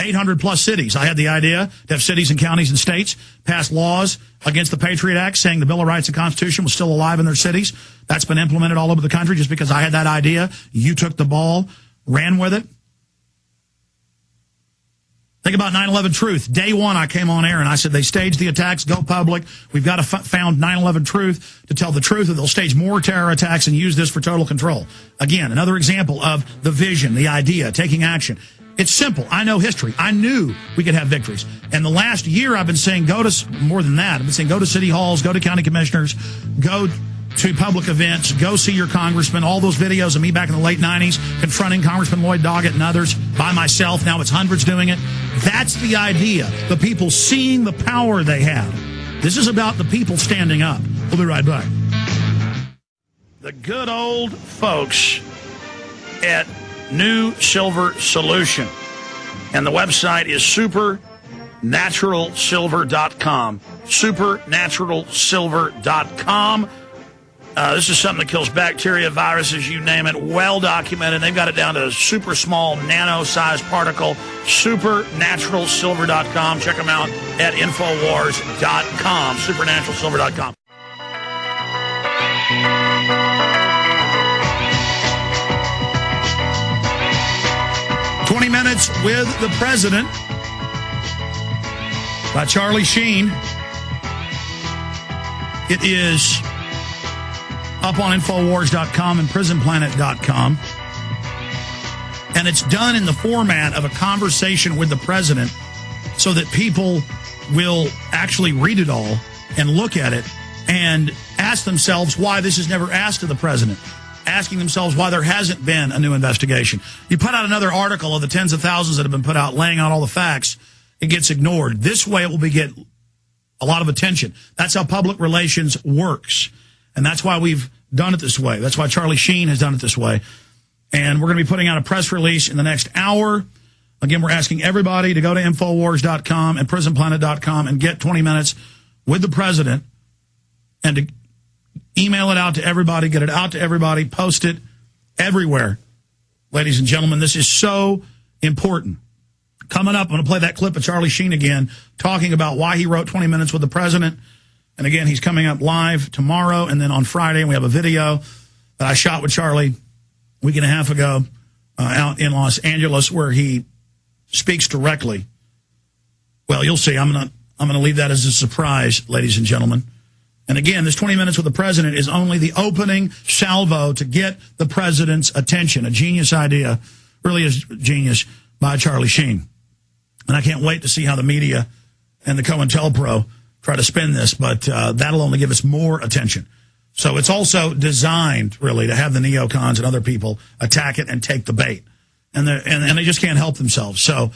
800 plus cities. I had the idea to have cities and counties and states pass laws against the Patriot Act, saying the Bill of Rights and Constitution was still alive in their cities. That's been implemented all over the country just because I had that idea. You took the ball, ran with it. Think about 9/11 Truth. Day one, I came on air and I said, they staged the attacks, go public. We've got to found 9/11 Truth to tell the truth, or they'll stage more terror attacks and use this for total control. Again, another example of the vision, the idea, taking action. It's simple. I know history. I knew we could have victories. And the last year, I've been saying, more than that, I've been saying, go to city halls, go to county commissioners, go to public events, go see your congressman. All those videos of me back in the late 90s confronting Congressman Lloyd Doggett and others by myself. Now it's hundreds doing it. That's the idea. The people seeing the power they have. This is about the people standing up. We'll be right back. The good old folks at New Silver Solution. And the website is supernaturalsilver.com. Supernaturalsilver.com. This is something that kills bacteria, viruses, you name it, well documented. They've got it down to a super small, nano-sized particle. Supernaturalsilver.com. Check them out at Infowars.com. Supernaturalsilver.com. "20 Minutes with the President" by Charlie Sheen. It is up on Infowars.com and PrisonPlanet.com. And it's done in the format of a conversation with the president so that people will actually read it all and look at it and ask themselves why this is never asked of the president, asking themselves why there hasn't been a new investigation. You put out another article of the tens of thousands that have been put out laying out all the facts, it gets ignored. This way it will get a lot of attention. That's how public relations works. And that's why we've done it this way. That's why Charlie Sheen has done it this way. And we're going to be putting out a press release in the next hour. Again, we're asking everybody to go to Infowars.com and PrisonPlanet.com and get 20 minutes with the president and to email it out to everybody, get it out to everybody, post it everywhere. Ladies and gentlemen, this is so important. Coming up, I'm going to play that clip of Charlie Sheen again, talking about why he wrote 20 Minutes with the President. And again, he's coming up live tomorrow, and then on Friday we have a video that I shot with Charlie a week and a half ago out in Los Angeles where he speaks directly. Well, you'll see. I'm going to leave that as a surprise, ladies and gentlemen. And again, this 20 Minutes with the President is only the opening salvo to get the president's attention. A genius idea, really is genius, by Charlie Sheen. And I can't wait to see how the media and the COINTELPRO try to spin this, but that'll only give us more attention. So it's also designed, really, to have the neocons and other people attack it and take the bait. And they just can't help themselves. So,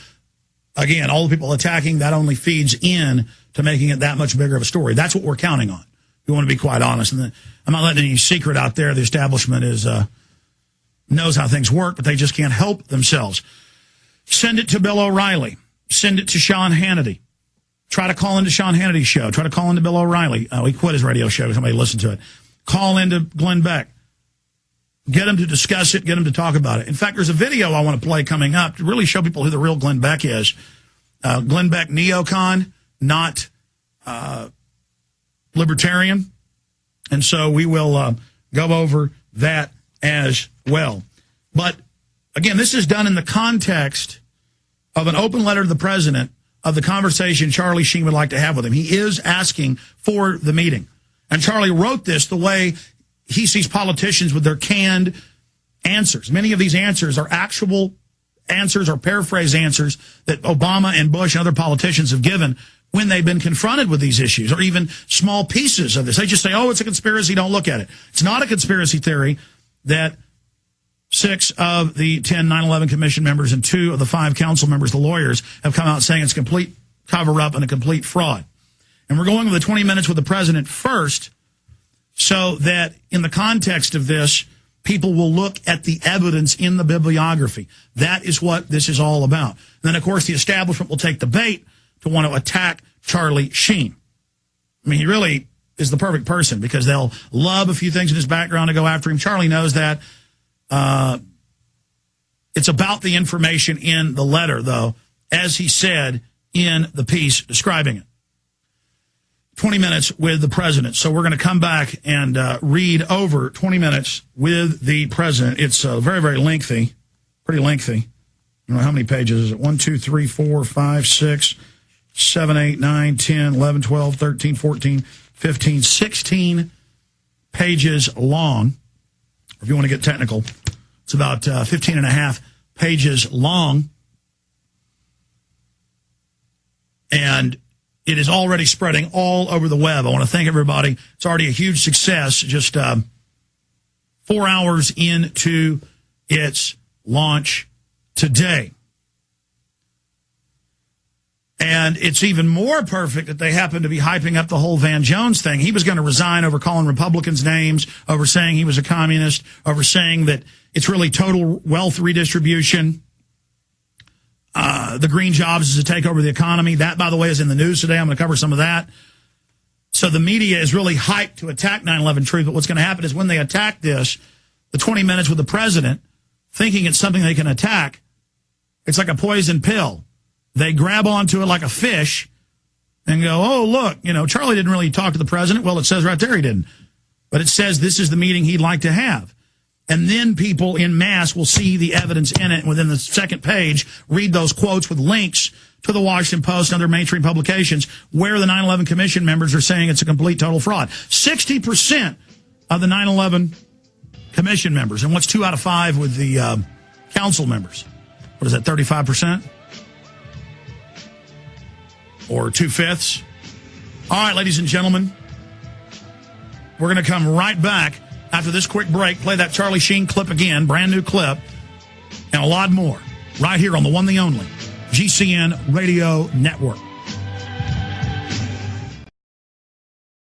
again, all the people attacking, that only feeds in to making it that much bigger of a story. That's what we're counting on. We want to be quite honest. And I'm not letting any secret out there. The establishment knows how things work, but they just can't help themselves. Send it to Bill O'Reilly. Send it to Sean Hannity. Try to call into Sean Hannity's show. Try to call into Bill O'Reilly. He quit his radio show. Somebody listened to it. Call into Glenn Beck. Get him to discuss it. Get him to talk about it. In fact, there's a video I want to play coming up to really show people who the real Glenn Beck is. Glenn Beck, neocon, not libertarian. And so we will go over that as well. But, again, this is done in the context of an open letter to the president of the conversation Charlie Sheen would like to have with him. He is asking for the meeting. And Charlie wrote this the way he sees politicians with their canned answers. Many of these answers are actual answers or paraphrase answers that Obama and Bush and other politicians have given when they've been confronted with these issues, or even small pieces of this. They just say, oh, it's a conspiracy, don't look at it. It's not a conspiracy theory that 6 of the 10 9/11 Commission members and 2 of the 5 council members, the lawyers, have come out saying it's a complete cover-up and a complete fraud. And we're going with the 20 Minutes with the President first so that in the context of this, people will look at the evidence in the bibliography. That is what this is all about. And then, of course, the establishment will take the bait to want to attack Charlie Sheen. I mean, he really is the perfect person because they'll love a few things in his background to go after him. Charlie knows that. It's about the information in the letter, though, as he said in the piece describing it. 20 minutes with the president. So we're going to come back and read over 20 minutes with the president. It's very, very lengthy, pretty lengthy. I don't know how many pages is it? 1, 2, 3, 4, 5, 6, 7, 8, 9, 10, 11, 12, 13, 14, 15, 16 pages long. Or if you want to get technical, it's about 15 and a half pages long. And it is already spreading all over the web. I want to thank everybody. It's already a huge success, just 4 hours into its launch today. And it's even more perfect that they happen to be hyping up the whole Van Jones thing. He was going to resign over calling Republicans names, over saying he was a communist, over saying that it's really total wealth redistribution. The green jobs is to take over the economy. That, by the way, is in the news today. I'm going to cover some of that. So the media is really hyped to attack 9/11 truth. But what's going to happen is when they attack this, the 20 minutes with the president, thinking it's something they can attack, it's like a poison pill. They grab onto it like a fish and go, oh, look, Charlie didn't really talk to the president. Well, it says right there he didn't. But it says this is the meeting he'd like to have. And then people in mass will see the evidence in it. And within the second page, read those quotes with links to the Washington Post and other mainstream publications where the 9/11 Commission members are saying it's a complete total fraud. 60% of the 9/11 Commission members. And what's 2 out of 5 with the council members? What is that, 35%? Or 2/5? All right, ladies and gentlemen, we're going to come right back after this quick break, play that Charlie Sheen clip again, brand new clip, and a lot more right here on the one, the only GCN Radio Network.